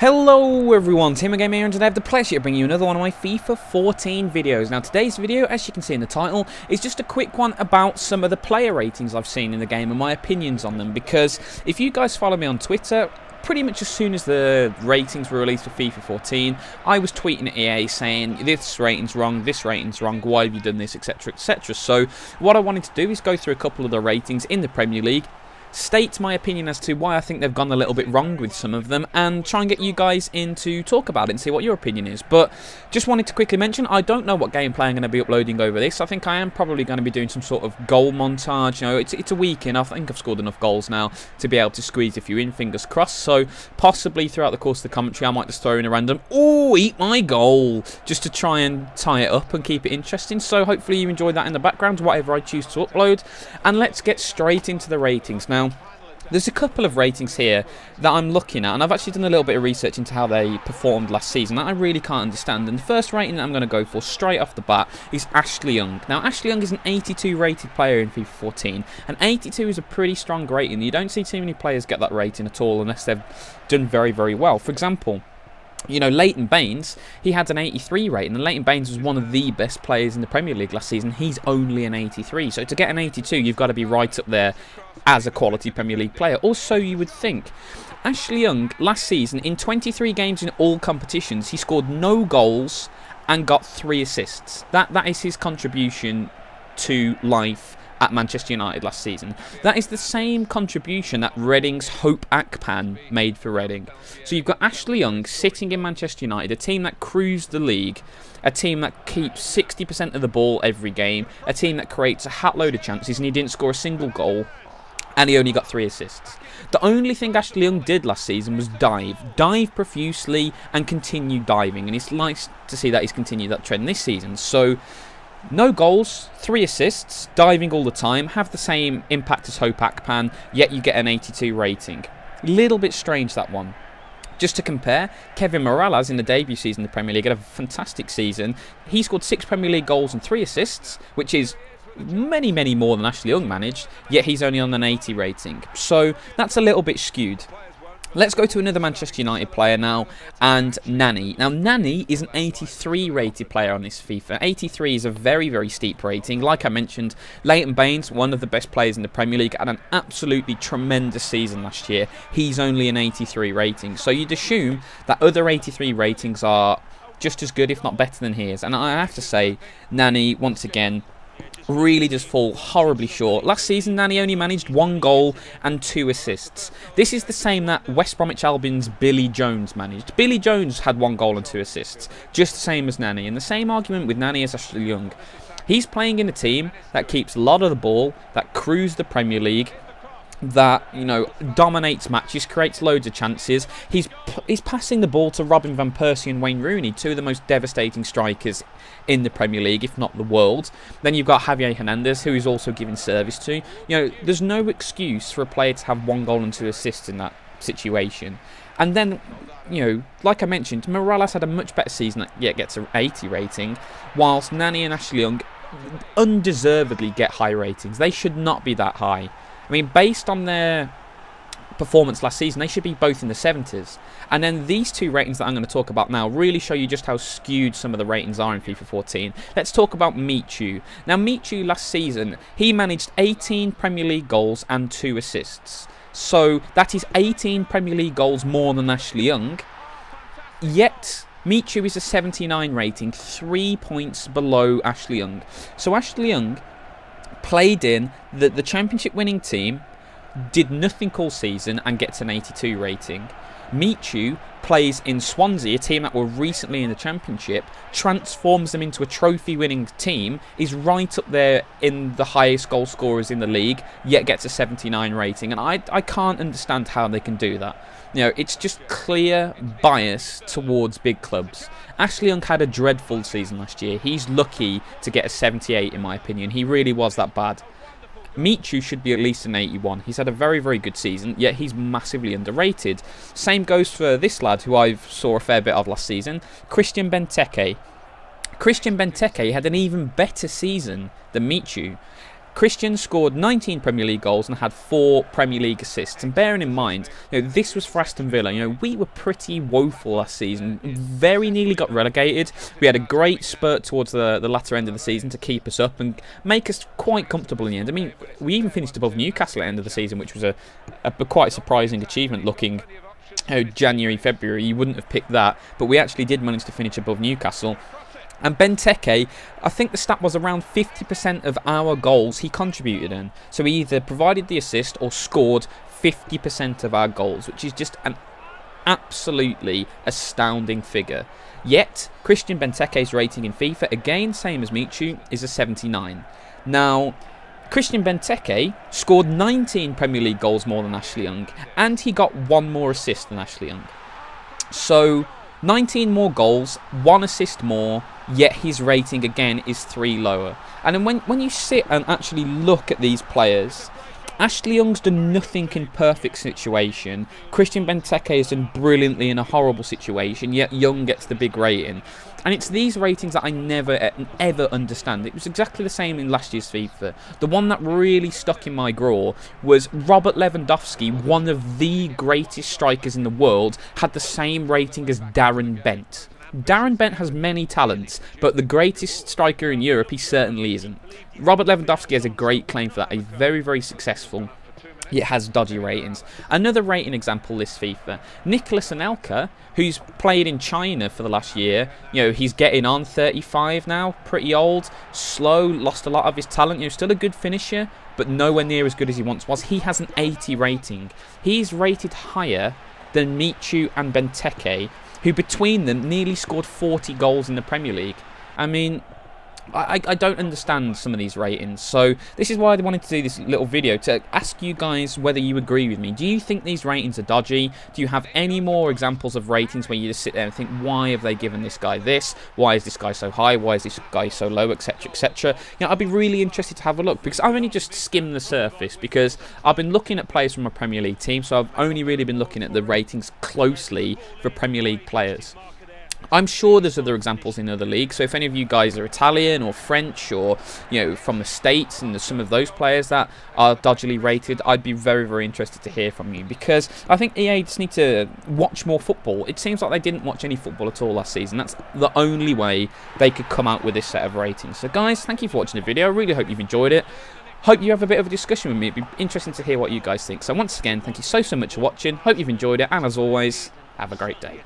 Hello everyone, TMMgamer here, and today I have the pleasure of bringing you another one of my FIFA 14 videos. Now today's video, as you can see in the title, is just a quick one about some of the player ratings I've seen in the game and my opinions on them, because if you guys follow me on Twitter, pretty much as soon as the ratings were released for FIFA 14, I was tweeting at EA saying, this rating's wrong, why have you done this, etc, etc. So what I wanted to do is go through a couple of the ratings in the Premier League, state my opinion as to why I think they've gone a little bit wrong with some of them, and try and get you guys in to talk about it and see what your opinion is. But just wanted to quickly mention, I don't know what gameplay I'm going to be uploading over this. I think I am probably going to be doing some sort of goal montage. You know, it's a weekend. I think I've scored enough goals now to be able to squeeze a few in, fingers crossed. So possibly throughout the course of the commentary, I might just throw in a random, "Ooh, eat my goal," just to try and tie it up and keep it interesting. So hopefully you enjoy that in the background, whatever I choose to upload. And let's get straight into the ratings now. There's a couple of ratings here that I'm looking at, and I've actually done a little bit of research into how they performed last season that I really can't understand. And the first rating that I'm going to go for straight off the bat is Ashley Young. Now, Ashley Young is an 82 rated player in FIFA 14, and 82 is a pretty strong rating. You don't see too many players get that rating at all unless they've done very, very well. For example, you know, Leighton Baines, he had an 83 rating, and Leighton Baines was one of the best players in the Premier League last season. He's only an 83, so to get an 82, you've got to be right up there as a quality Premier League player, or so you would think. Ashley Young, last season, in 23 games in all competitions, he scored no goals and got 3 assists. That is his contribution to life at Manchester United last season. That is the same contribution that Reading's Hope Akpan made for Reading. So you've got Ashley Young sitting in Manchester United, a team that cruised the league, a team that keeps 60% of the ball every game, a team that creates a hat load of chances, and he didn't score a single goal, and he only got 3 assists. The only thing Ashley Young did last season was dive profusely and continue diving, and it's nice to see that he's continued that trend this season. So no goals, 3 assists, diving all the time, have the same impact as Hope Akpan, yet you get an 82 rating. Little bit strange, that one. Just to compare, Kevin Morales in the debut season of the Premier League had a fantastic season. He scored 6 Premier League goals and 3 assists, which is many, many more than Ashley Young managed, yet he's only on an 80 rating. So that's a little bit skewed. Let's go to another Manchester United player now, and Nani. Now, Nani is an 83 rated player on this FIFA. 83 is a very, very steep rating. Like I mentioned, Leighton Baines, one of the best players in the Premier League, had an absolutely tremendous season last year. He's only an 83 rating. So you'd assume that other 83 ratings are just as good, if not better than his. And I have to say, Nani, once again, really does fall horribly short. Last season, Nani only managed 1 goal and 2 assists. This is the same that West Bromwich Albion's Billy Jones managed. Billy Jones had 1 goal and 2 assists, just the same as Nani. And the same argument with Nani as Ashley Young. He's playing in a team that keeps a lot of the ball, that cruise the Premier League, that, you know, dominates matches, creates loads of chances. He's passing the ball to Robin van Persie and Wayne Rooney, 2 of the most devastating strikers in the Premier League, if not the world. Then you've got Javier Hernandez, who he's also giving service to. You know, there's no excuse for a player to have 1 goal and 2 assists in that situation. And then, you know, like I mentioned, Morales had a much better season, yet gets an 80 rating, whilst Nani and Ashley Young undeservedly get high ratings. They should not be that high. I mean, based on their performance last season, they should be both in the 70s. And then these 2 ratings that I'm going to talk about now really show you just how skewed some of the ratings are in FIFA 14. Let's talk about Michu. Now, Michu last season, he managed 18 Premier League goals and 2 assists. So that is 18 Premier League goals more than Ashley Young. Yet Michu is a 79 rating, 3 points below Ashley Young. So Ashley Young played in the championship winning team, did nothing all season, and gets an 82 rating. Michu plays in Swansea, a team that were recently in the championship, transforms them into a trophy winning team, is right up there in the highest goal scorers in the league, yet gets a 79 rating. And I can't understand how they can do that. You know, it's just clear bias towards big clubs. Ashley Young had a dreadful season last year. He's lucky to get a 78, in my opinion. He really was that bad. Michu should be at least an 81. He's had a very, very good season, yet he's massively underrated. Same goes for this lad, who I saw a fair bit of last season, Christian Benteke. Christian Benteke had an even better season than Michu. Christian scored 19 Premier League goals and had 4 Premier League assists. And bearing in mind, this was for Aston Villa. We were pretty woeful last season. Very nearly got relegated. We had a great spurt towards the latter end of the season to keep us up and make us quite comfortable in the end. I mean, we even finished above Newcastle at the end of the season, which was a quite surprising achievement looking January, February. You wouldn't have picked that, but we actually did manage to finish above Newcastle. And Benteke, I think the stat was around 50% of our goals he contributed in. So he either provided the assist or scored 50% of our goals, which is just an absolutely astounding figure. Yet, Christian Benteke's rating in FIFA, again, same as Michu, is a 79. Now, Christian Benteke scored 19 Premier League goals more than Ashley Young, and he got 1 more assist than Ashley Young. So, 19 more goals, 1 assist more, yet his rating again is 3 lower. And then when you sit and actually look at these players, Ashley Young's done nothing in perfect situation. Christian Benteke has done brilliantly in a horrible situation, yet Young gets the big rating. And it's these ratings that I never, ever understand. It was exactly the same in last year's FIFA. The one that really stuck in my craw was Robert Lewandowski, one of the greatest strikers in the world, had the same rating as Darren Bent. Darren Bent has many talents, but the greatest striker in Europe, he certainly isn't. Robert Lewandowski has a great claim for that. He's very, very successful. It has dodgy ratings. Another rating example this FIFA, Nicolas Anelka, who's played in China for the last year. He's getting on, 35 now, pretty old, slow, lost a lot of his talent. Still a good finisher, but nowhere near as good as he once was. He has an 80 rating. He's rated higher than Michu and Benteke, who between them nearly scored 40 goals in the Premier League. I mean, I don't understand some of these ratings. So this is why I wanted to do this little video, to ask you guys whether you agree with me. Do you think these ratings are dodgy? Do you have any more examples of ratings where you just sit there and think, why have they given this guy this? Why is this guy so high? Why is this guy so low? Etc, etc. I'd be really interested to have a look, because I've only just skimmed the surface, because I've been looking at players from a Premier League team, so I've only really been looking at the ratings closely for Premier League players. I'm sure there's other examples in other leagues, so if any of you guys are Italian or French or from the States, and there's some of those players that are dodgily rated, I'd be very, very interested to hear from you, because I think EA just need to watch more football. It seems like they didn't watch any football at all last season. That's the only way they could come out with this set of ratings. So guys, thank you for watching the video. I really hope you've enjoyed it. Hope you have a bit of a discussion with me. It'd be interesting to hear what you guys think. So once again, thank you so much for watching. Hope you've enjoyed it, and as always, have a great day.